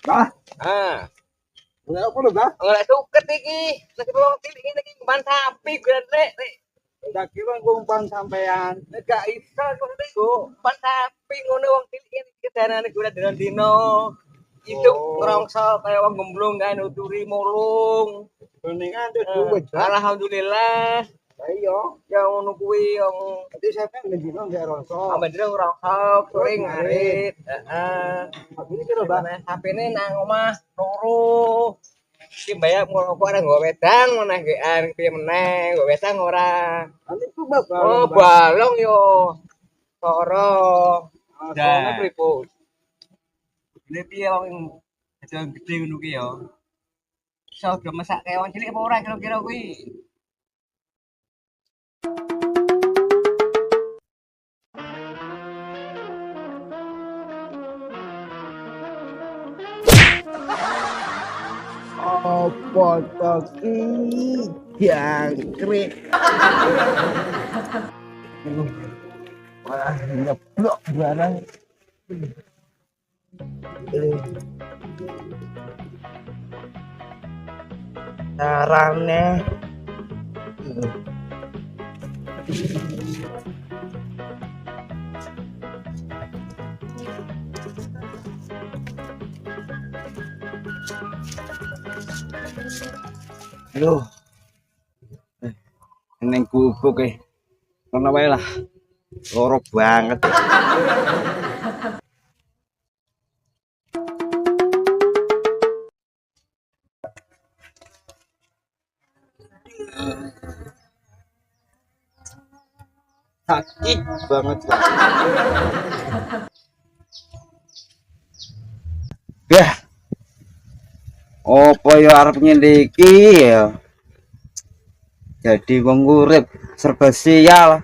Bah, Ah, enggak apa lho, Bah? ora suket iki. Lagi wong cilik iki ban sapi gede. Tak kira ngumpan sampean. Nek gak iso kok ban sapi ngono wong cilik iki kedanane gue dino. Itu ngerongso kayak wong gemblung kan nuturi mulung. Mendingan tuh duit, Bah. Alhamdulillah. Iya. Ya ngono kuwi yang Jadi sampean ngedino nggak rasa. ambene ngerongso sore ngarit. Heeh. Ini kira, Bah. Sapine nang omah loro. Iki bayar ngerokok ada nggo wedang meneh gean piye meneh, nggo wedang ora. Nanti coba Oh, balong, Bah. balong yo. Soro. Soalnya pripun? Ini piye wong gedhe gedhe ngono ki yo. Iso do masak kewan cilik apa ora kira-kira kuwi? Apa toki jangkrik? Wah, nyeblok barang. Carane. Aduh. Neng gubuk karena wae lah. Loro banget. Sakit banget. Ya. Apa ya arep nyeliki ya? Jadi wong urip serba sial.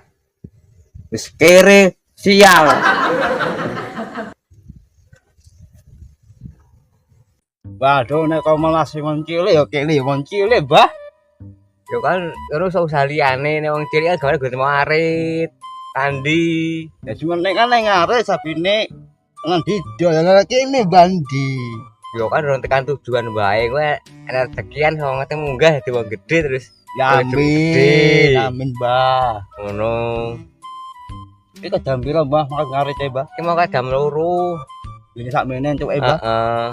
Wis kere sial. Waduh nek kau malas wong cilik ya kene wong cilik, Mbah. Yo kan terus usah liyane nek wong cilik kan gawene gue mau arit. Tandi. Ya cuma nek kan ning arep sabine ngendi dolan kene bandi. Yo kan urung tekan tujuan wae kowe ana rezekian wong ngete munggah dadi wong gedhe terus Ya amin, amin, Mbah. ngono. Iki kadang piro, Mbah, makan ngarit e, Mbah? Iki mau kadam loro. Ini sakmene entuk e, Mbah. Heeh.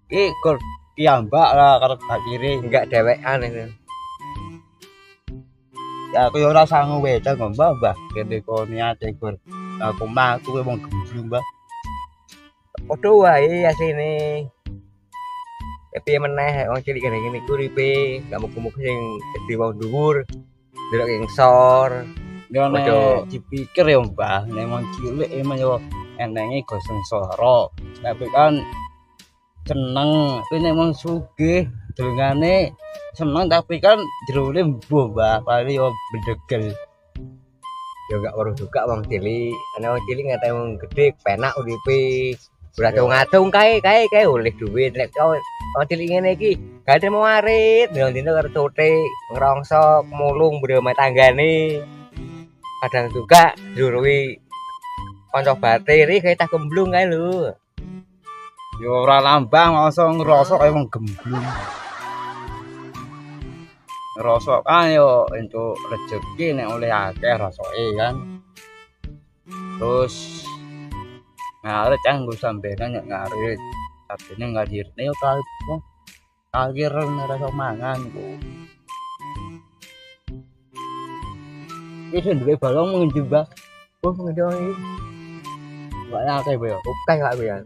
Iki kok kiambak lah karo tak kiri. Enggak dewekan itu. Ya aku ya ora sangu wedang kok, Mbah. Kene kok niate gur. Aku mah aku wong gemblung, Mbah. Padha wae asline. Tapi meneh wong cilik kene iki uripe gak muga-muga sing dadi wong dhuwur. Delok ngisor. Yo nek dipikir ya, Mbah, nek wong cilik emang yo enenge go sengsara. Tapi kan seneng, tapi nek wong sugih dongane seneng tapi kan jerone mbuh, Mbah, paling yo bedegel. Yo gak weruh juga wong cilik. Ana wong cilik ngate wong gedhe penak uripe. Ora ngatung kae oleh duit nek wong cilik ngene iki gak mau arit dino karo cote ngrongso mulung breme tanggane. Kadang juga jurui kanca bateri kayak tak gemblung kae lho. Yo ora lambang langsung ngrasa kaya wong gemblung. Ngrasa kan yo entuk rezeki nek oleh akeh rasake kan. Terus ngarit kan nggo sampeyan nek ngarit. Sabene ngadirne yo kagir rasa mangan kok. Iki duwe balong ngendi, Mbah? Oh ngendi iki? Mbak akeh yo. Oke Pak ya.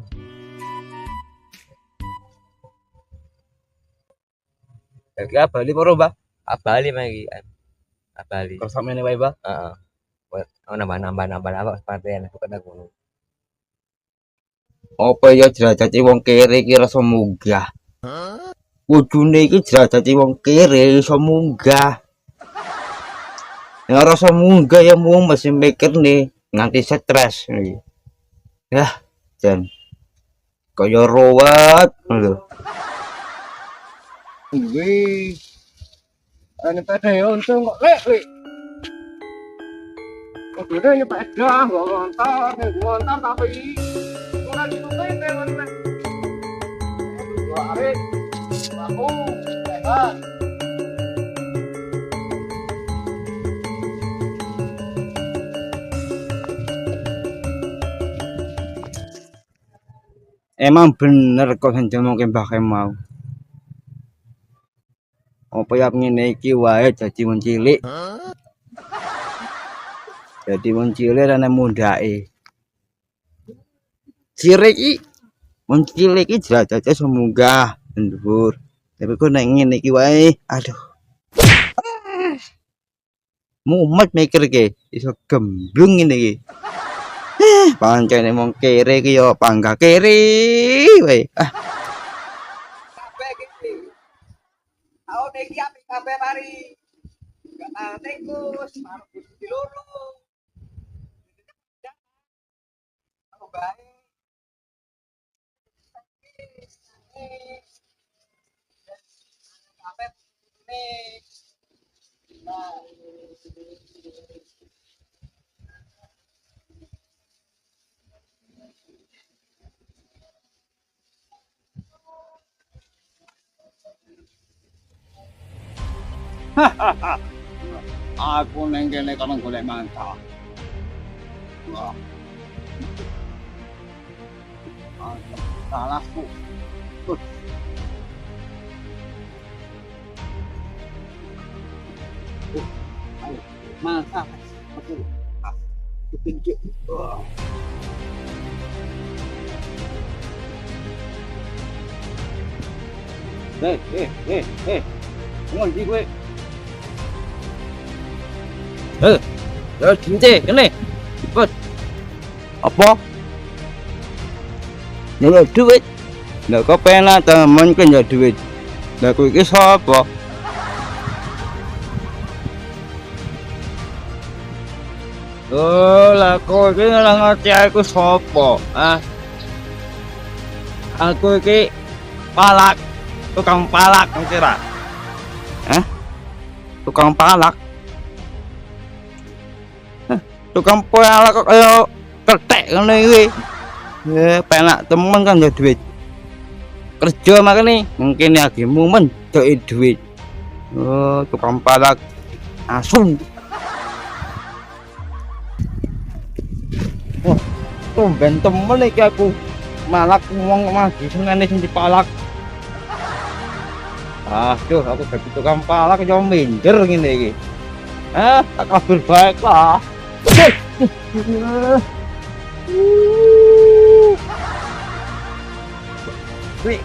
Ya bali poro, Mbah? Abali mangki. Abali. Terus sampeyan wae, Mbah? Heeh. Oh nambah apa seperti aku kena ngono. Apa ya derajate wong kere iki rasa munggah? Kudune iki derajate wong kere iso munggah. Ya rasa munggah ya mung mesti mikirne nganti stres iki. Yah, jan. Kaya ruwet lho. Wih. Ane pede untung kok lek. Kudune nyepeda nggo ngontor tapi ora ditutupi Arif, aku, hebat. Emang bener kok sing ngomongke Mbah Kemal. Apa ya ngene iki wae dadi wong cilik. Dadi wong cilik ana mundake. Cilik iki wong cilik iki derajate semunggah dhuwur. Tapi kok nek ngene iki wae, aduh. Mumet mikir ke iso gemblung ngene iki. Pancene mong kere iki yo pangga kere wae. Kabeh iki. Tahun iki apik kabeh mari. Gak nate Gus, marep Gusti loro. Aku bae. Kabeh nih. Nah, Aku neng kene kono golek mangsa. Wah, salahku. Mangsa. Aku. Aku pinjek. Ngondi kowe. Ya dinte kene. Cepet. Apa? Nyolok duit. Lah kok penak temen kan ya duit. Lah kowe iki sapa? Oh, lah kowe iki ora ngerti aku sapa? Ah. Aku iki palak, tukang palak ngerti ra? Hah? Tukang palak. Tukang palak kok kaya kethek ngene iki. Penak temen kan ya duit. Kerja makane mungkin lagi momen doke duit. Oh, tukang palak asu. Wah, tumben temen iki aku. Malak wong magi senene sing dipalak. Aduh, aku dadi tukang palak yo minder ngene iki. Tak kabur baik lah. Wih,